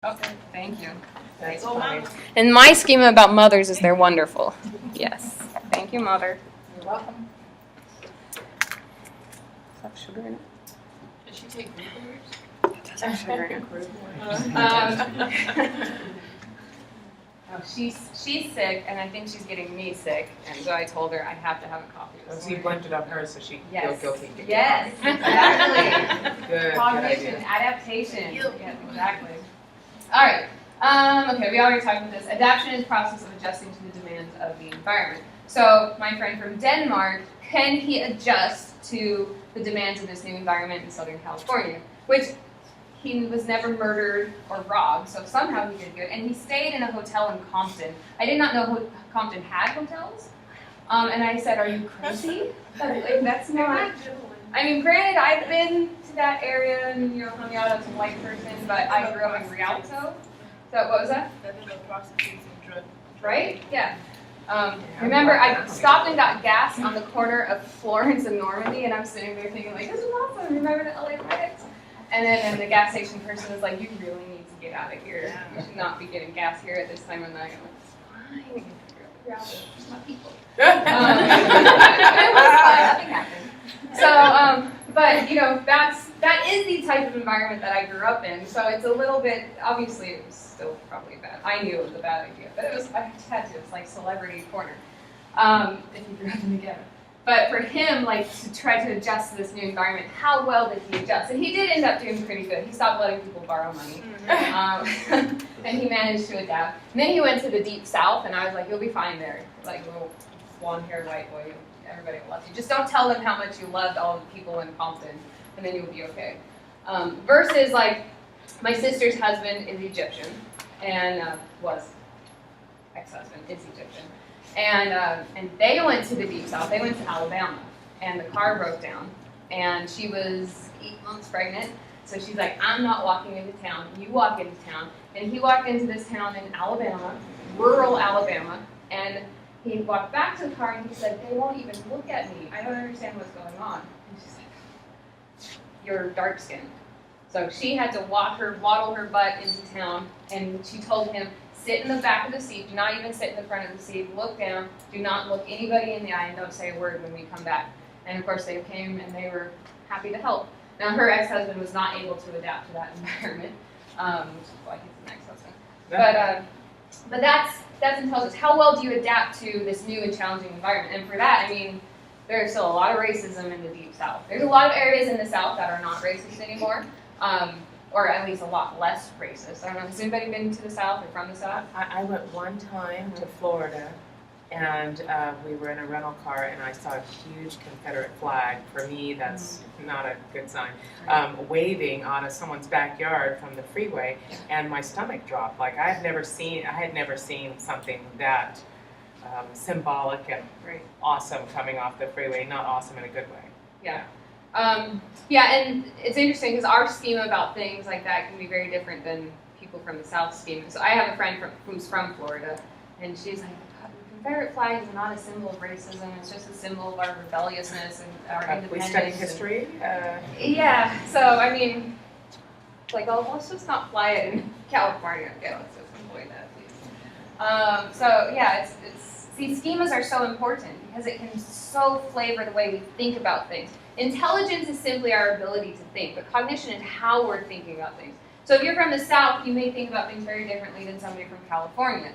Okay, thank you. That's funny. And my schema about mothers is they're wonderful. Yes. Thank you, Mother. You're welcome. Does that have sugar in it? Did she take blueberries? It does have sugar in it. Oh, she's sick, and I think she's getting me sick, and so I told her I have to have a coffee. So you blamed it on her so she feels guilty. Yes, exactly. Good Cognition, idea. adaptation. Yes, exactly. All right. Okay, we already talked about this. Adaptation is the process of adjusting to the demands of the environment. So my friend from Denmark, can he adjust to the demands of this new environment in Southern California? Which he was never murdered or robbed, so somehow he did good. And he stayed in a hotel in Compton. I did not know Compton had hotels. And I said, "Are you crazy? That's not." I mean, granted, I've been to that area and hung out as a white person, but I grew up in Rialto. So what was that? Right? Yeah. Remember, I stopped and got gas on the corner of Florence and Normandy, and I'm sitting there thinking, like, this is awesome. Remember the LA Riots? And then the gas station person was like, you really need to get out of here. You should not be getting gas here at this time of night. I'm like, it's fine. It's my people. It was fine. Nothing happened. So, but that is the type of environment that I grew up in. So it's a little bit, obviously it was still probably bad. I knew it was a bad idea, but I had to. It's like Celebrity Corner, if you grew up in the ghetto. But for him, like, to try to adjust to this new environment, how well did he adjust? And he did end up doing pretty good. He stopped letting people borrow money, and he managed to adapt. And then he went to the Deep South, and I was like, you'll be fine there. Like, little blonde-haired white boy, everybody will love you. Just don't tell them how much you loved all the people in Compton, and then you'll be okay. Versus, like, my sister's husband is Egyptian, and was ex-husband is Egyptian. And they went to the Deep South. They went to Alabama, and the car broke down. And she was 8 months pregnant, so she's like, I'm not walking into town. You walk into town. And he walked into this town in Alabama, rural Alabama, and he walked back to the car and he said, they won't even look at me. I don't understand what's going on. And she's like, you're dark-skinned. So she had to waddle her butt into town, and she told him, sit in the back of the seat, do not even sit in the front of the seat, look down, do not look anybody in the eye, and don't say a word when we come back. And of course they came and they were happy to help. Now her ex-husband was not able to adapt to that environment, which is why he's an ex-husband. But that's intelligence. How well do you adapt to this new and challenging environment? And for that, I mean, there's still a lot of racism in the Deep South. There's a lot of areas in the South that are not racist anymore. Or at least a lot less racist. I don't know, has anybody been to the South or from the South? I went one time to Florida, and we were in a rental car, and I saw a huge Confederate flag. For me, that's not a good sign. Waving on someone's backyard from the freeway, and my stomach dropped. Like I had never seen something that symbolic and awesome coming off the freeway. Not awesome in a good way. Yeah. Yeah, and it's interesting because our schema about things like that can be very different than people from the South schema. So I have a friend who's from Florida, and she's like, the Confederate flag is not a symbol of racism, it's just a symbol of our rebelliousness and our independence. We study history? Yeah, so I mean, like, oh, let's just not fly it in California. Okay, let's just avoid that, please. So yeah, these schemas are so important because it can so flavor the way we think about things. Intelligence is simply our ability to think, but cognition is how we're thinking about things. So if you're from the South, you may think about things very differently than somebody from California.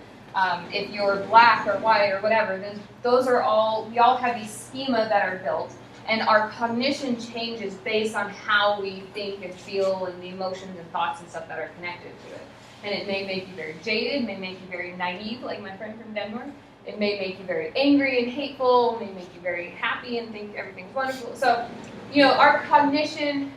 If you're black or white or whatever, then we all have these schema that are built, and our cognition changes based on how we think and feel and the emotions and thoughts and stuff that are connected to it. And it may make you very jaded, may make you very naive, like my friend from Denmark. It may make you very angry and hateful, it may make you very happy and think everything's wonderful. So, our cognition,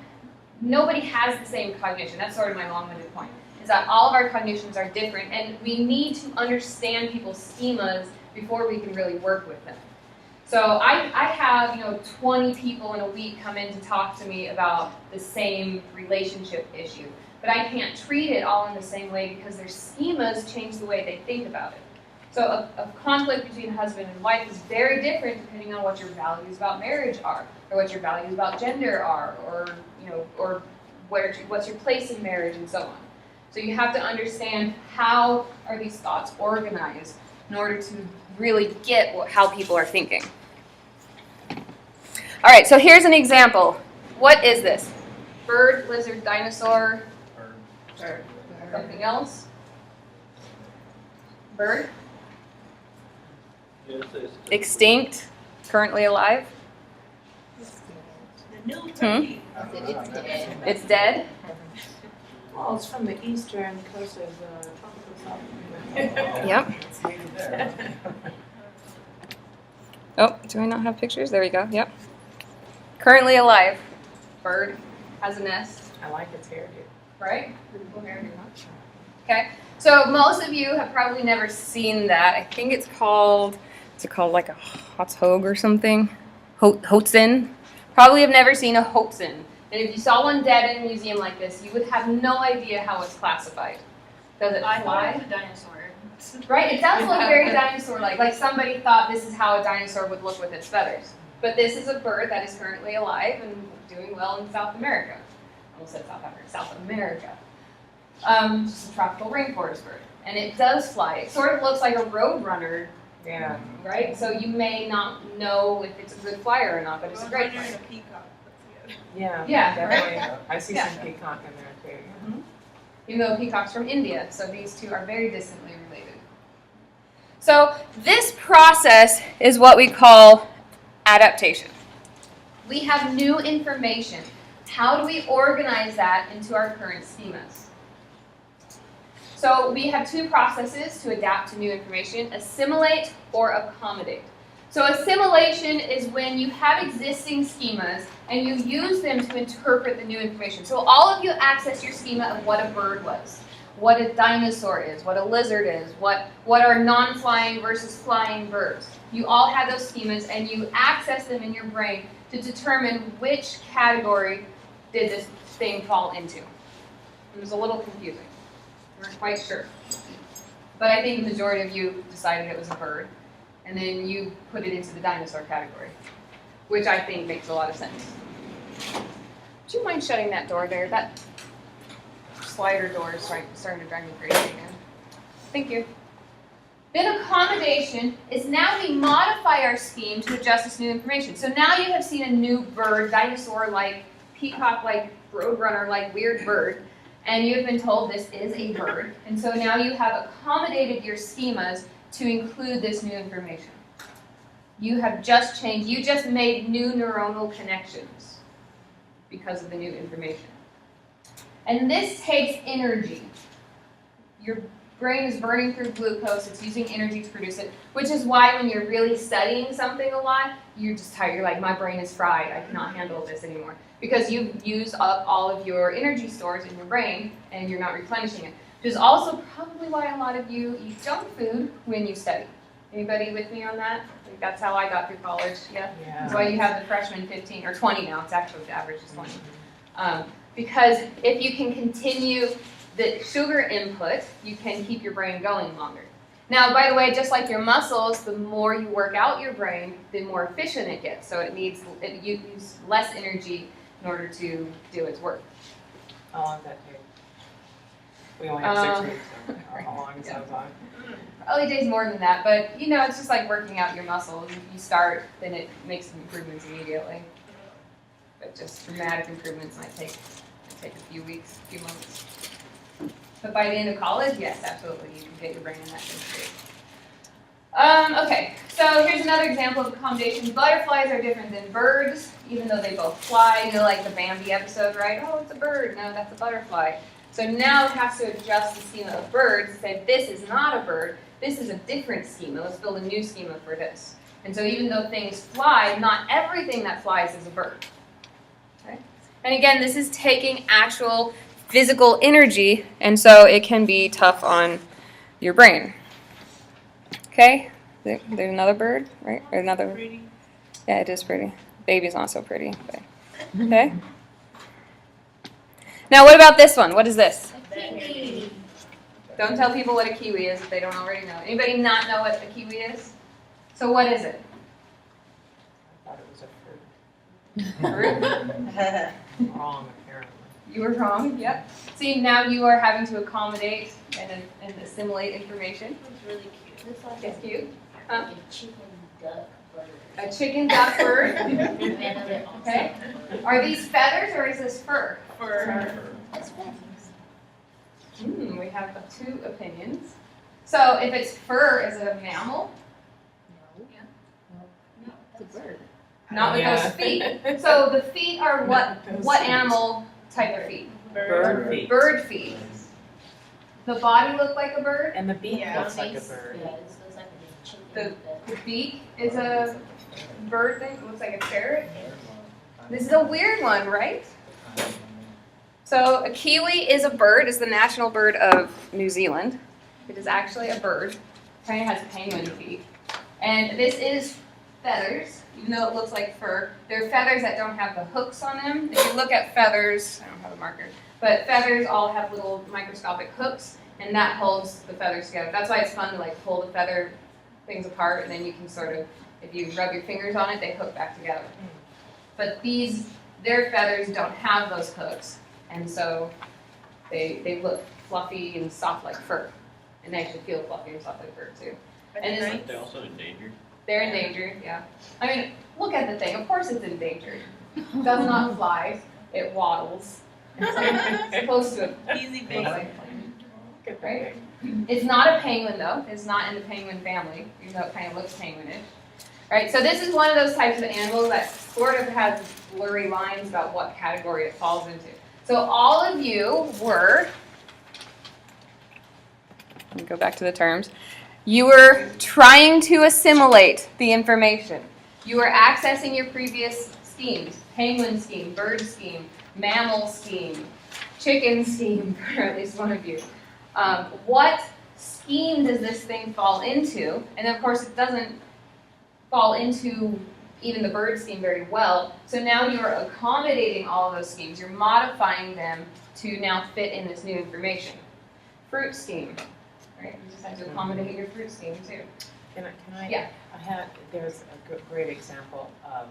nobody has the same cognition. That's sort of my long-winded point, is that all of our cognitions are different, and we need to understand people's schemas before we can really work with them. So I have, 20 people in a week come in to talk to me about the same relationship issue, but I can't treat it all in the same way because their schemas change the way they think about it. So a conflict between husband and wife is very different depending on what your values about marriage are, or what your values about gender are, or what's your place in marriage and so on. So you have to understand how are these thoughts organized in order to really get how people are thinking. All right, so here's an example. What is this? Bird, lizard, dinosaur, Bird. something else? Bird? Extinct, currently alive? The new turkey. It's dead. It's dead? Oh, it's from the eastern coast of tropical South Yep. Oh, do I not have pictures? There we go. Yep. Currently alive. Bird has a nest, I like its hairdo. right? Okay. So most of you have probably never seen that. I think it's called, is it called like a Hotshog or something? Hotsen. Probably have never seen a Hotsen. And if you saw one dead in a museum like this, you would have no idea how it's classified. Does it I thought fly? it was a dinosaur. Right, it does look very dinosaur-like. Like somebody thought this is how a dinosaur would look with its feathers. But this is a bird that is currently alive and doing well in South America. I almost said South Africa, South America. Just a tropical rainforest bird. And it does fly. It sort of looks like a roadrunner, Yeah. right? So you may not know if it's a good flyer or not, but it's a great Roadrunner flyer. and a peacock put together. Yeah, Yeah, definitely. right? I see Yeah. some peacock in there too. Even though peacock's from India, so these two are very distantly related. So this process is what we call adaptation. We have new information. How do we organize that into our current schemas? So we have two processes to adapt to new information: assimilate or accommodate. So assimilation is when you have existing schemas and you use them to interpret the new information. So all of you access your schema of what a bird was, what a dinosaur is, what a lizard is, what are non-flying versus flying birds. You all have those schemas and you access them in your brain to determine which category did this thing fall into. It was a little confusing. We weren't quite sure. But I think the majority of you decided it was a bird, and then you put it into the dinosaur category, which I think makes a lot of sense. Would you mind shutting that door there? That slider door is starting to drive me crazy again. Thank you. Then accommodation is now we modify our scheme to adjust this new information. So now you have seen a new bird, dinosaur-like, peacock-like, roadrunner-like, weird bird, and you have been told this is a bird. And so now you have accommodated your schemas to include this new information. You have just changed, you just made new neuronal connections because of the new information. And this takes energy. Your brain is burning through glucose, it's using energy to produce it, which is why when you're really studying something a lot, you're just tired. You're like, my brain is fried, I cannot handle this anymore. Because you've used up all of your energy stores in your brain and you're not replenishing it. Which is also probably why a lot of you eat junk food when you study. Anybody with me on that? I think that's how I got through college, yeah? That's why you have the freshman 15, or 20 now, it's actually the average is 20. Because if you can continue the sugar input, you can keep your brain going longer. Now, by the way, just like your muscles, the more you work out your brain, the more efficient it gets. So it uses less energy in order to do its work. How long does that take? We only have 6 weeks, so how long is that on? Probably takes more than that, but it's just like working out your muscles. If you start, then it makes some improvements immediately. But just dramatic improvements might take a few weeks, a few months. But by the end of college, yes, absolutely, you can get your brain in that state. Okay, so here's another example of accommodation. Butterflies are different than birds, even though they both fly. Like the Bambi episode, right? Oh, it's a bird. No, that's a butterfly. So now it has to adjust the schema of birds and say, this is not a bird. This is a different schema. Let's build a new schema for this. And so even though things fly, not everything that flies is a bird. Okay? And again, this is taking actual physical energy, and so it can be tough on your brain. Okay, there's another bird, right? Or another. Pretty. Yeah, it is pretty. Baby's not so pretty, but okay. Now, what about this one? What is this? Kiwi. Don't tell people what a kiwi is if they don't already know. Anybody not know what a kiwi is? So what is it? I thought it was a fruit. Fruit? Wrong, apparently. You were wrong, yep. See, now you are having to accommodate and assimilate information. It's really cute. Looks like It's cute. a chicken duck bird. A chicken duck bird. Another Okay. Are these feathers or is this fur? That's feathers. We have two opinions. So if it's fur, is it a mammal? No. No, it's a bird. Not with Yeah. those feet. So the feet are what Those what feet. animal type of feet? Bird feet. Bird feet. The body look like a bird. And the beak Yeah. looks like a Face- bird. Yeah, it looks like a chicken. The beak is a bird thing. It looks like a parrot. This is a weird one, right? So a kiwi is a bird. It's the national bird of New Zealand. It is actually a bird. It kind of has penguin feet. And this is feathers, even though it looks like fur. They're feathers that don't have the hooks on them. If you look at feathers, I don't have a marker, but feathers all have little microscopic hooks, and that holds the feathers together. That's why it's fun to like pull the feather things apart, and then you can sort of, if you rub your fingers on it, they hook back together. But their feathers don't have those hooks, and so they look fluffy and soft like fur, and they actually feel fluffy and soft like fur too. And it's, Aren't they also endangered? they're endangered, yeah. I mean, look at the thing. Of course it's endangered. It does not fly. It waddles. It's supposed to Easy look bake. like a plane, Good right? thing. It's not a penguin though. It's not in the penguin family, even though it kind of looks penguinish. Right, so this is one of those types of animals that sort of has blurry lines about what category it falls into. So all of you were, let me go back to the terms, you were trying to assimilate the information. You were accessing your previous schemes, penguin scheme, bird scheme, mammal scheme, chicken scheme, for at least one of you. What scheme does this thing fall into? And of course it doesn't fall into even the bird scheme very well. So now you are accommodating all of those schemes. You're modifying them to now fit in this new information. Fruit scheme, right? You just have to accommodate your fruit scheme too. Can I? Yeah. There's a great example of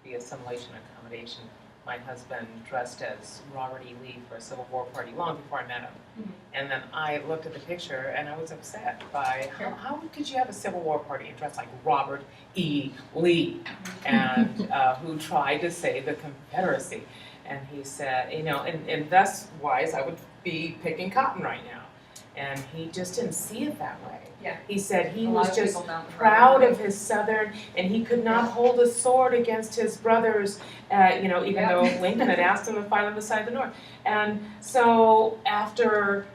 the assimilation accommodation. My husband dressed as Robert E. Lee for a Civil War party long before I met him. Mhm. And then I looked at the picture and I was upset by how could you have a Civil War party and dress like Robert E. Lee, and who tried to save the Confederacy. And he said, and thus wise I would be picking cotton right now. And he just didn't see it that way. Yeah. He said he A lot was of just people don't. proud of his Southern, and he could not hold a sword against his brothers, even Yeah. though Lincoln had asked him to fight on the side of the North. And so after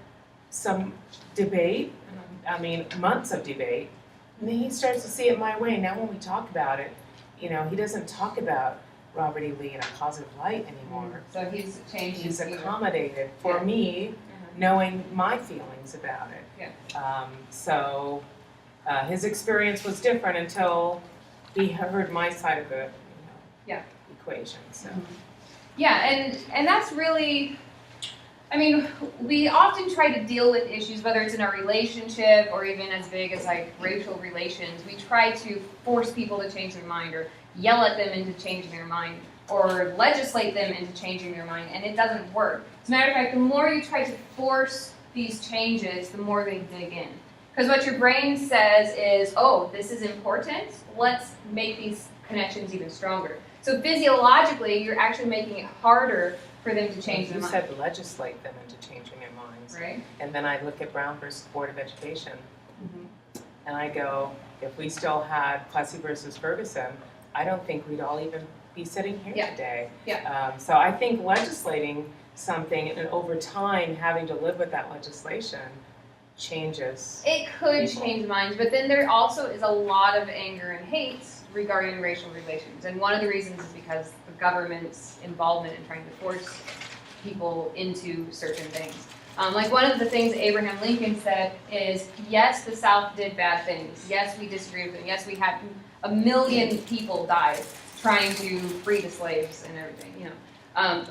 some debate, months of debate, and then he starts to see it my way. Now when we talk about it, he doesn't talk about Robert E. Lee in a positive light anymore. So he's changed He's his accommodated for Yeah. me, knowing my feelings about it. So his experience was different until he heard my side of the equation. So Yeah, and that's really, we often try to deal with issues, whether it's in our relationship or even as big as like racial relations. We try to force people to change their mind or yell at them into changing their mind or legislate them into changing their mind, and it doesn't work. As a matter of fact, the more you try to force these changes, the more they dig in. Because what your brain says is, oh, this is important, let's make these connections even stronger. So physiologically, you're actually making it harder for them to change their you mind. said legislate them into changing their minds. Right? And then I look at Brown versus Board of Education, Mm-hmm. and I go, if we still had Plessy versus Ferguson, I don't think we'd all even be sitting here Yeah. today. Yeah. So I think legislating something and over time having to live with that legislation changes. It could People. change minds, but then there also is a lot of anger and hate regarding racial relations. And one of the reasons is because the government's involvement in trying to force people into certain things. Like one of the things Abraham Lincoln said is, yes, the South did bad things. Yes, we disagreed with them. Yes, we had 1 million people died trying to free the slaves and everything,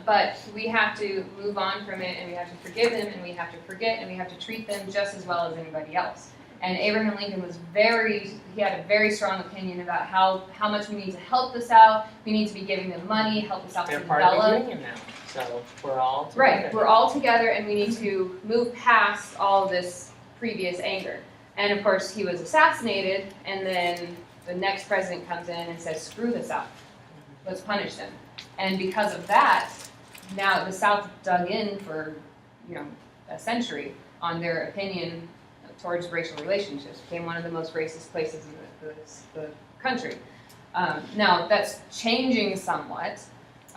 but we have to move on from it, and we have to forgive them, and we have to forget, and we have to treat them just as well as anybody else. And Abraham Lincoln was he had a very strong opinion about how much we need to help the South. We need to be giving them money, help the South They're to part of the develop. union now, so we're all together. Right, we're all together and we need to move past all this previous anger. And of course, he was assassinated, and then the next president comes in and says, screw the South, let's punish them. And because of that, now the South dug in for, a century on their opinion towards racial relationships. Became one of the most racist places in the country. Now, that's changing somewhat,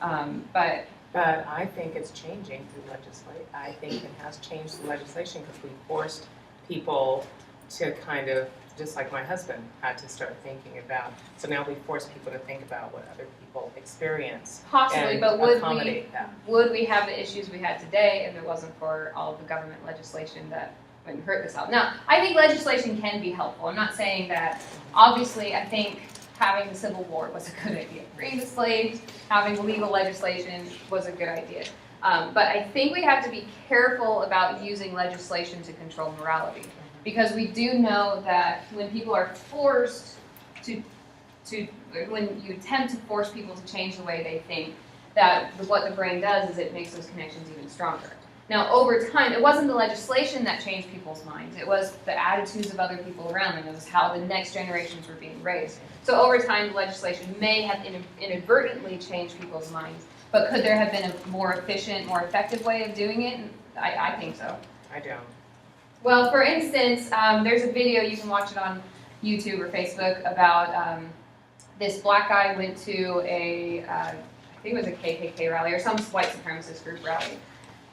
but I think it's changing through legislation. I think it has changed the legislation because we forced people to kind of, just like my husband had to start thinking about. So now we force people to think about what other people experience possibly, and but would accommodate that. would we have the issues we had today if it wasn't for all of the government legislation that wouldn't hurt the South? Now, I think legislation can be helpful. I'm not saying that. Obviously, I think having the Civil War was a good idea. Freeing the slaves, having legal legislation was a good idea. But I think we have to be careful about using legislation to control morality. Because we do know that when people are forced when you attempt to force people to change the way they think, that what the brain does is it makes those connections even stronger. Now, over time, it wasn't the legislation that changed people's minds. It was the attitudes of other people around them. It was how the next generations were being raised. So over time, the legislation may have inadvertently changed people's minds. But could there have been a more efficient, more effective way of doing it? I think so. I don't. Well, for instance, there's a video, you can watch it on YouTube or Facebook, about this black guy went to I think it was a KKK rally or some white supremacist group rally.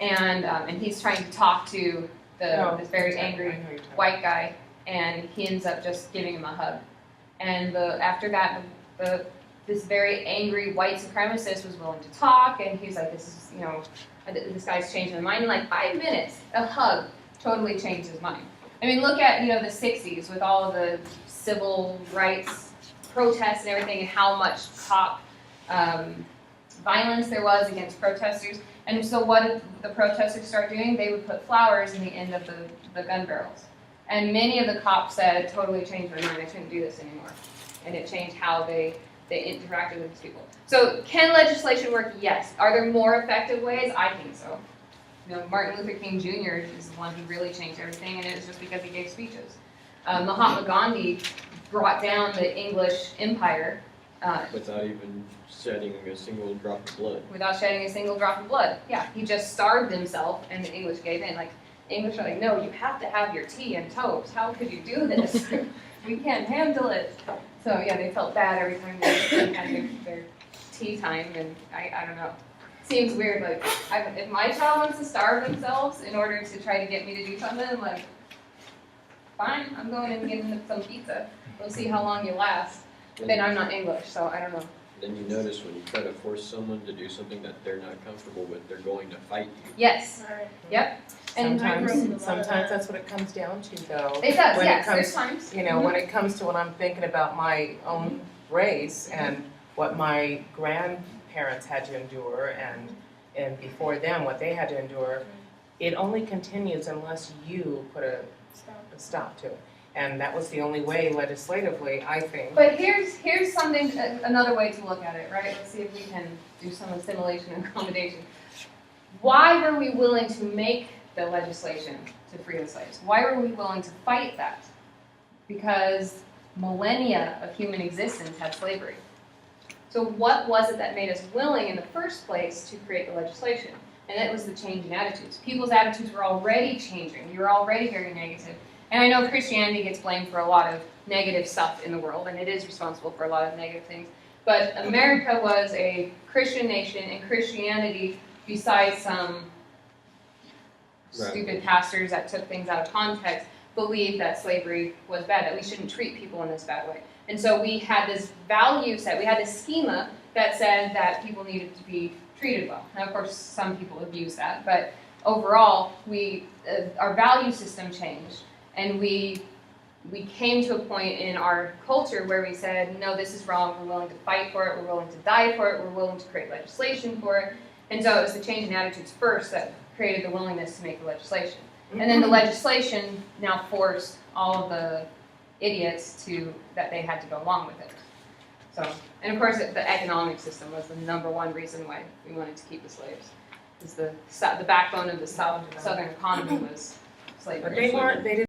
And he's trying to talk to this very angry white guy, and he ends up just giving him a hug. And after that, this very angry white supremacist was willing to talk, and he's like, this guy's changing his mind in like 5 minutes. A hug totally changed his mind. I mean, look at, the 60s with all of the civil rights protests and everything, and how much cop violence there was against protesters. And so what did the protesters start doing? They would put flowers in the end of the gun barrels. And many of the cops said, totally changed my mind, I couldn't do this anymore. And it changed how they interacted with these people. So can legislation work? Yes. Are there more effective ways? I think so. Martin Luther King Jr. is the one who really changed everything, and it was just because he gave speeches. Mahatma Gandhi brought down the English empire without even shedding a single drop of blood. Without shedding a single drop of blood. Yeah, he just starved himself, and the English gave in. Like, English are like, no, you have to have your tea and toast. How could you do this? We can't handle it. So yeah, they felt bad every time they had their tea time, and I don't know. Seems weird, like, if my child wants to starve themselves in order to try to get me to do something, I'm like, fine, I'm going and getting some pizza. We'll see how long you last. But I'm not English, so I don't know. Then you notice when you try to force someone to do something that they're not comfortable with, they're going to fight you. Yes. Right. Yep. And Sometimes that's what it comes down to, though. it does, when yes, it comes, there's times. when it comes to when I'm thinking about my own race and what my grandparents had to endure and before them what they had to endure, it only continues unless you put a stop to it. And that was the only way legislatively, I think. But here's something, another way to look at it, right? Let's see if we can do some assimilation and accommodation. Why were we willing to make the legislation to free the slaves? Why were we willing to fight that? Because millennia of human existence had slavery. So what was it that made us willing in the first place to create the legislation? And that was the change in attitudes. People's attitudes were already changing. You were already very negative. And I know Christianity gets blamed for a lot of negative stuff in the world, and it is responsible for a lot of negative things. But America was a Christian nation, and Christianity, besides some stupid pastors that took things out of context, believed that slavery was bad, that we shouldn't treat people in this bad way. And so we had this value set, we had this schema that said that people needed to be treated well. Now, of course, some people abuse that, but overall, our value system changed. And we came to a point in our culture where we said, no, this is wrong, we're willing to fight for it, we're willing to die for it, we're willing to create legislation for it. And so it was the change in attitudes first that created the willingness to make the legislation. And then the legislation now forced all of the idiots that they had to go along with it. So, and of course, the economic system was the #1 reason why we wanted to keep the slaves. Because the backbone of the southern economy was slavery. But they didn't